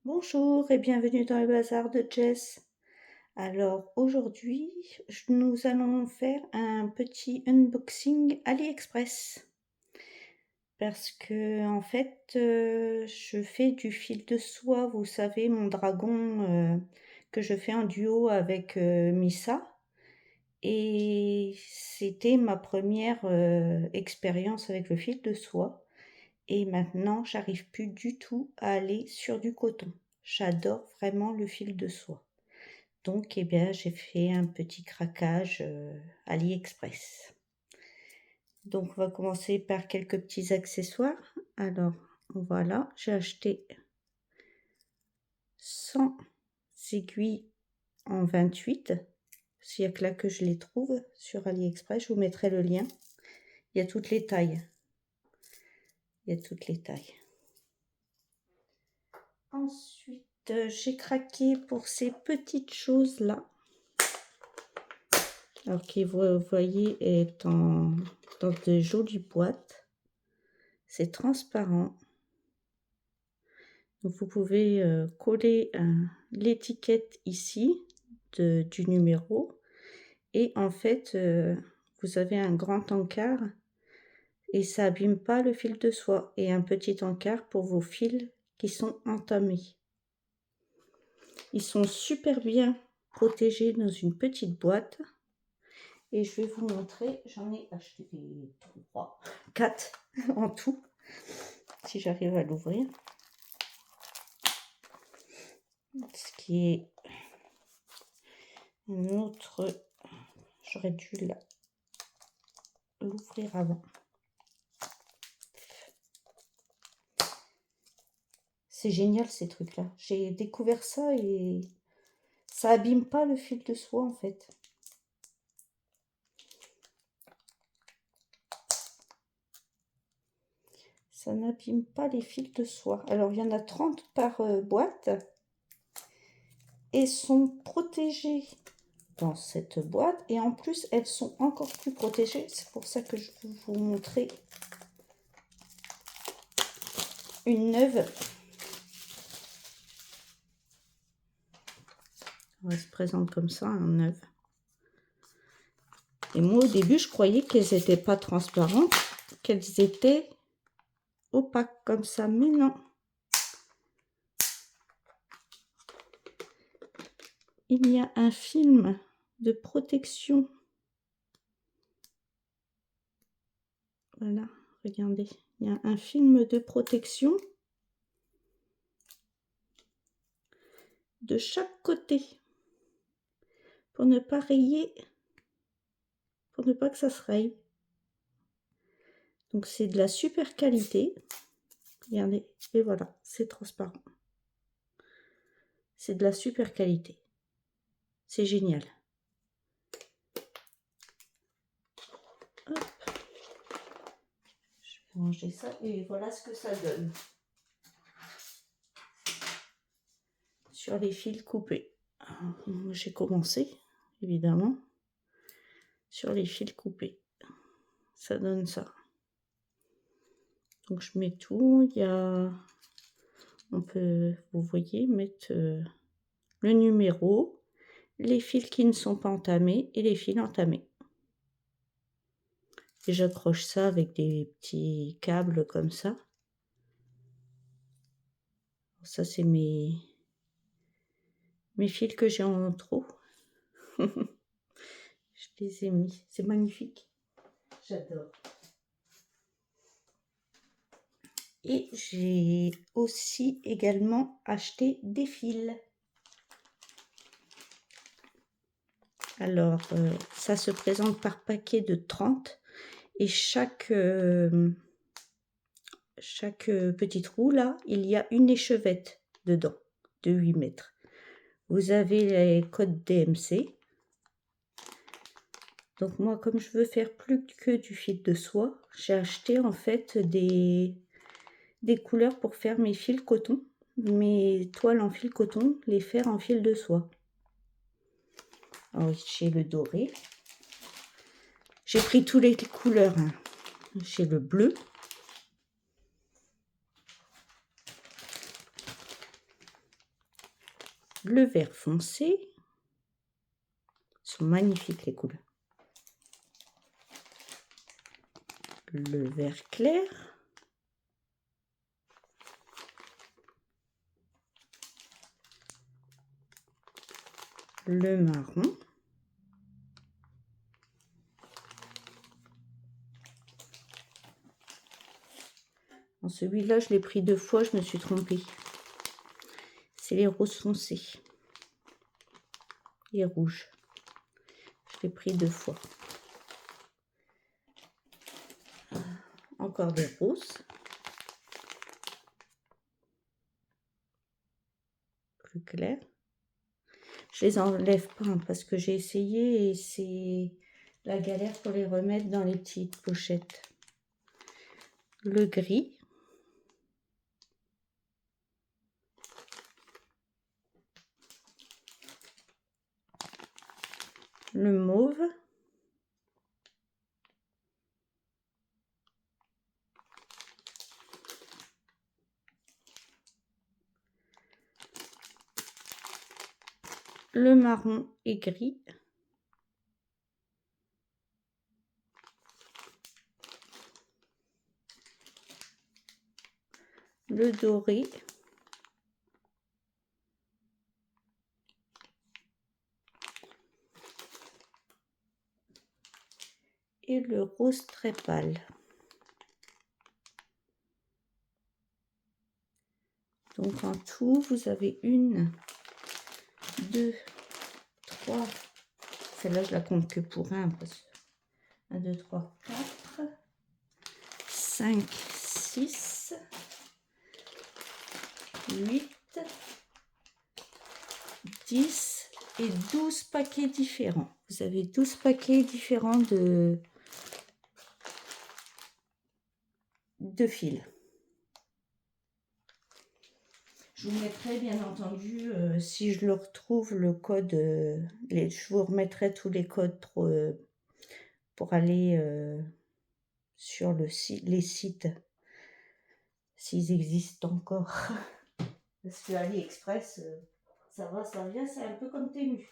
Bonjour et bienvenue dans le bazar de Jess. Alors aujourd'hui, nous allons faire un petit unboxing AliExpress parce que en fait, je fais du fil de soie, vous savez, mon dragon que je fais en duo avec Missa. Et c'était ma première expérience avec le fil de soie. Et maintenant, j'arrive plus du tout à aller sur du coton. J'adore vraiment le fil de soie. Donc, eh bien, j'ai fait un petit craquage AliExpress. Donc, on va commencer par quelques petits accessoires. Alors, voilà, j'ai acheté 100 aiguilles en 28. S'il n'y a que là que je les trouve sur AliExpress, je vous mettrai le lien. Il y a toutes les tailles. Il y a toutes les tailles. Ensuite, j'ai craqué pour ces petites choses-là. Alors qui, vous voyez, est dans de jolies boîtes. C'est transparent. Donc vous pouvez coller l'étiquette ici du numéro. Et en fait, vous avez un grand encart et ça abîme pas le fil de soie. Et un petit encart pour vos fils qui sont entamés. Ils sont super bien protégés dans une petite boîte. Et je vais vous montrer, j'en ai acheté 3, 4 en tout, si j'arrive à l'ouvrir. Ce qui est un autre, j'aurais dû l'ouvrir avant. C'est génial ces trucs-là. J'ai découvert ça et ça abîme pas le fil de soie en fait. Ça n'abîme pas les fils de soie. Alors il y en a 30 par boîte et sont protégés dans cette boîte et en plus elles sont encore plus protégées. C'est pour ça que je vais vous montrer une neuve. Elle se présente comme ça, un neuve. Et moi au début je croyais qu'elles n'étaient pas transparentes, qu'elles étaient opaques comme ça, mais non. Il y a un film de protection. Voilà, regardez. Il y a un film de protection de chaque côté pour ne pas rayer, pour ne pas que ça se raye. Donc c'est de la super qualité. Regardez, et voilà, c'est transparent. C'est de la super qualité. C'est génial. Hop. Je vais ranger ça et voilà ce que ça donne. Sur les fils coupés. J'ai commencé, évidemment, sur les fils coupés. Ça donne ça. Donc je mets tout. Il y a, on peut, vous voyez, mettre le numéro, les fils qui ne sont pas entamés et les fils entamés. Et j'accroche ça avec des petits câbles comme ça. Ça c'est mes fils que j'ai en trop. Je les ai mis. C'est magnifique. J'adore. Et j'ai aussi également acheté des fils. Alors, ça se présente par paquet de 30 et chaque petit trou là, il y a une échevette dedans de 8 mètres. Vous avez les codes DMC. Donc moi, comme je veux faire plus que du fil de soie, j'ai acheté en fait des couleurs pour faire mes fils coton, mes toiles en fil coton, les faire en fil de soie. Alors, j'ai le doré. J'ai pris toutes les couleurs. Hein. J'ai le bleu. le vert foncé. Ils sont magnifiques les couleurs. Le vert clair. Le marron. En celui-là, je l'ai pris 2 fois, je me suis trompée. C'est les roses foncés. Les rouges. Je l'ai pris 2 fois. Encore des roses. Plus clair. Je les enlève pas hein, parce que j'ai essayé et c'est la galère pour les remettre dans les petites pochettes. Le gris. Le mauve. Le marron et gris. Le doré. Et le rose très pâle. Donc en tout, vous avez 1, 2, 3. Celle-là, je la compte que pour 1. 1, 2, 3, 4, 5, 6, 8, 10 et 12 paquets différents. Vous avez 12 paquets différents de fils. Je vous mettrai bien entendu, si je le retrouve, le code, je vous remettrai tous les codes pour aller sur les sites, s'ils existent encore. Parce que AliExpress, ça va, ça vient, c'est un peu comme Temu.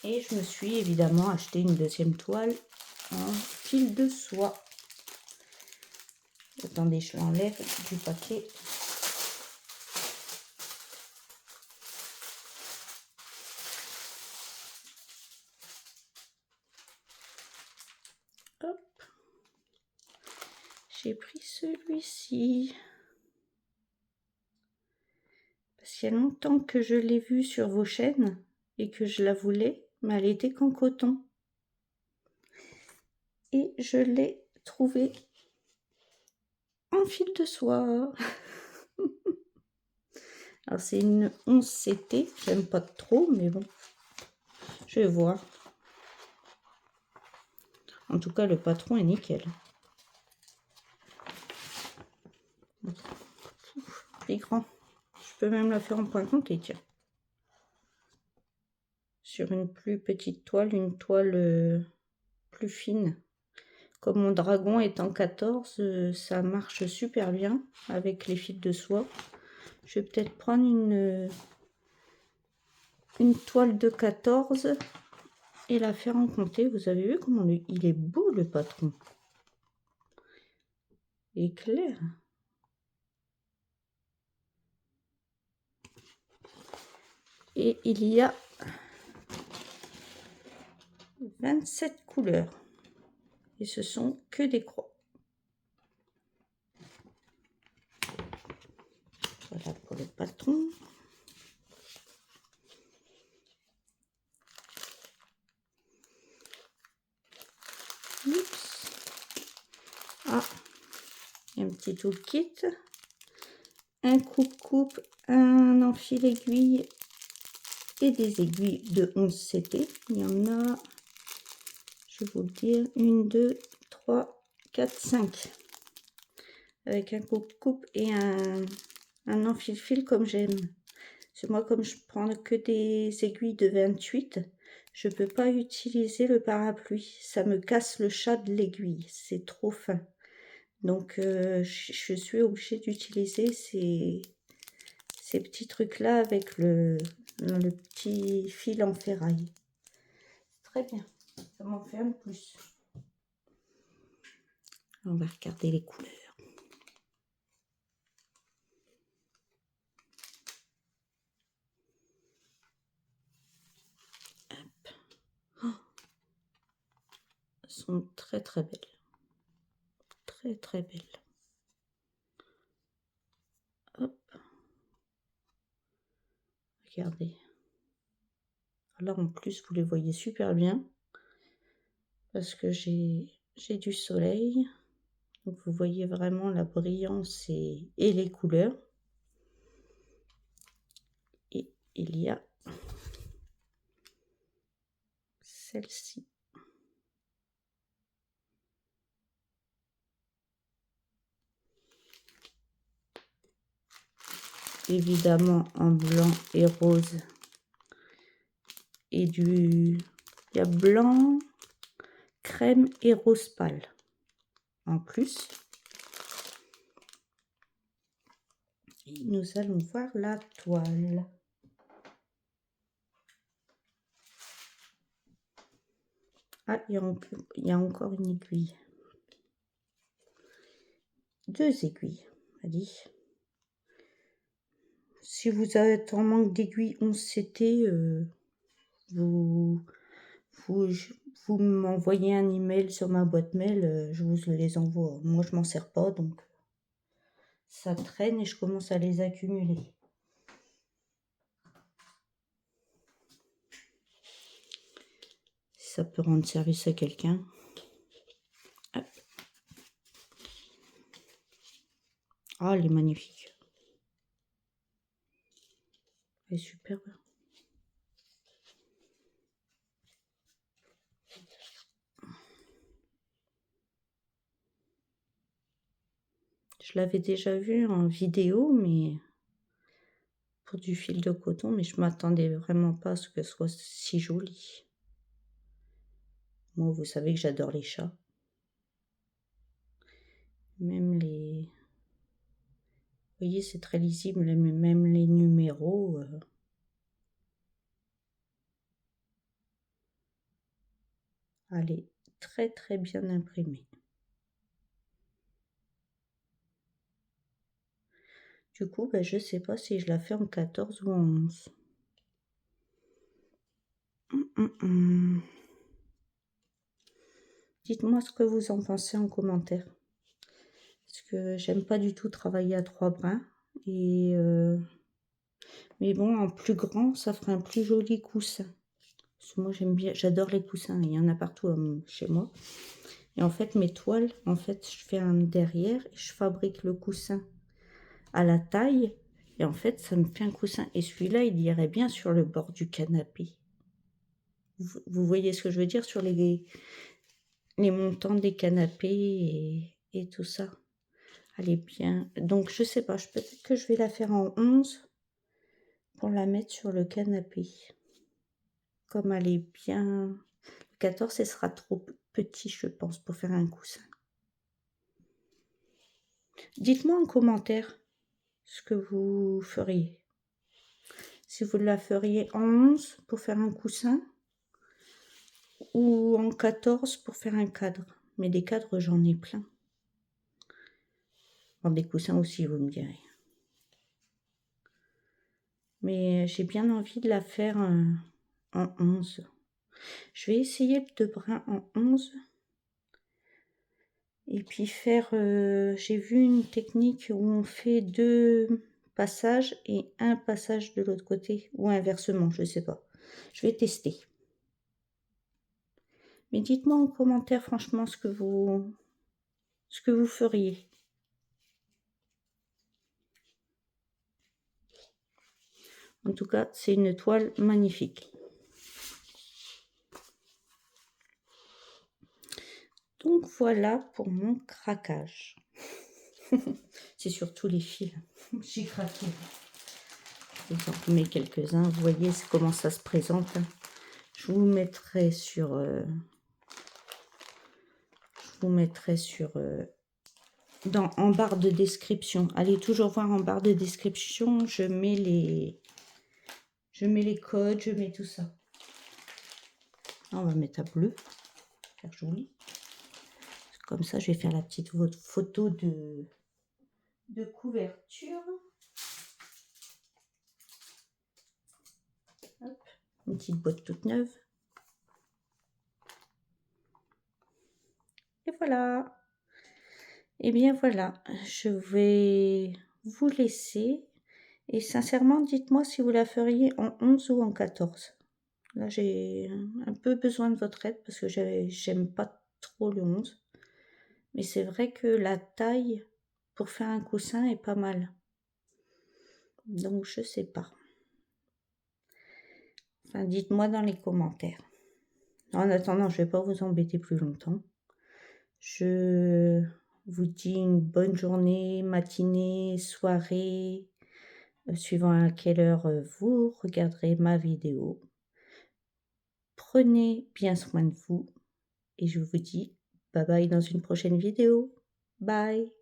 Et je me suis évidemment acheté une 2e toile en fil de soie. Attendez, je l'enlève du paquet. Hop. J'ai pris celui-ci. Parce qu'il y a longtemps que je l'ai vue sur vos chaînes et que je la voulais, mais elle était qu'en coton. Et je l'ai trouvée en fil de soie. Alors c'est une 11 CT, j'aime pas trop, mais bon, je vais voir. En tout cas, le patron est nickel. Il est grand. Je peux même la faire en point compté, tiens. Sur une plus petite toile, une toile plus fine. Comme mon dragon est en 14, ça marche super bien avec les fils de soie. Je vais peut-être prendre une toile de 14 et la faire en compté. Vous avez vu comment il est beau, le patron. Il est clair. Et il y a 27 couleurs. Et ce sont que des croix. Voilà pour le patron. Oups. Ah, un petit toolkit. Un coupe-coupe, un enfil aiguille et des aiguilles de 11 CT. Il y en a, je vais vous le dire, 1, 2, 3, 4, 5. Avec un coupe-coupe et un enfil-fil comme j'aime. Parce que moi, comme je prends que des aiguilles de 28, je peux pas utiliser le parapluie. Ça me casse le chat de l'aiguille. C'est trop fin. Donc, je suis obligée d'utiliser ces ces petits trucs-là avec le petit fil en ferraille. Très bien, ça m'en fait un de plus. On va regarder les couleurs. Hop. Oh. Elles sont très très belles. Très très belles. Hop. Regardez. Là en plus vous les voyez super bien. Parce que j'ai du soleil. Donc vous voyez vraiment la brillance et les couleurs. Et il y a celle-ci. Évidemment en blanc et rose. Et il y a blanc, crème et rose pâle. En plus. Et nous allons voir la toile. Ah, il y a encore une aiguille. 2 aiguilles, allez. Si vous êtes en manque d'aiguilles 11 CT, vous m'envoyez un email sur ma boîte mail, je vous les envoie. Moi, je m'en sers pas, donc ça traîne et je commence à les accumuler. Si ça peut rendre service à quelqu'un. Hop. Ah, elle est magnifique. Elle est superbe. Je l'avais déjà vue en vidéo, mais pour du fil de coton, mais je m'attendais vraiment pas à ce que ce soit si joli. Moi, vous savez que j'adore les chats. Même les... Vous voyez, c'est très lisible, même les numéros. Elle est très très bien imprimée. Du coup, je sais pas si je la fais en 14 ou en 11. Dites-moi ce que vous en pensez en commentaire. Parce que j'aime pas du tout travailler à 3 brins. Et mais bon, en plus grand, ça ferait un plus joli coussin. Parce que moi, j'adore les coussins. Il y en a partout chez moi. Et en fait, mes toiles, en fait, je fais un derrière et je fabrique le coussin à la taille. Et en fait, ça me fait un coussin. Et celui-là, il irait bien sur le bord du canapé. Vous voyez ce que je veux dire sur les montants des canapés et tout ça. Elle est bien. Donc, je sais pas, peut-être que je vais la faire en 11 pour la mettre sur le canapé. Comme elle est bien... Le 14, ce sera trop petit, je pense, pour faire un coussin. Dites-moi en commentaire ce que vous feriez. Si vous la feriez en 11 pour faire un coussin ou en 14 pour faire un cadre. Mais des cadres, j'en ai plein. Bon, des coussins aussi, vous me direz. Mais j'ai bien envie de la faire en 11. Je vais essayer de brin en 11. Et puis faire... j'ai vu une technique où on fait 2 passages et un passage de l'autre côté. Ou inversement, je ne sais pas. Je vais tester. Mais dites-moi en commentaire franchement ce que vous feriez. En tout cas, c'est une toile magnifique. Donc voilà pour mon craquage. C'est surtout les fils. J'ai craqué. J'en remets quelques-uns. Vous voyez comment ça se présente. Je vous mettrai sur... en barre de description. Allez toujours voir en barre de description, je mets les codes, je mets tout ça. On va mettre à bleu, faire joli. Comme ça, je vais faire la petite photo de couverture. Hop, une petite boîte toute neuve. Et voilà. Et bien voilà, je vais vous laisser. Et sincèrement, dites-moi si vous la feriez en 11 ou en 14. Là, j'ai un peu besoin de votre aide parce que j'aime pas trop le 11. Mais c'est vrai que la taille pour faire un coussin est pas mal. Donc, je sais pas. Enfin, dites-moi dans les commentaires. En attendant, je vais pas vous embêter plus longtemps. Je vous dis une bonne journée, matinée, soirée, suivant à quelle heure vous regarderez ma vidéo. Prenez bien soin de vous et je vous dis bye bye dans une prochaine vidéo. Bye!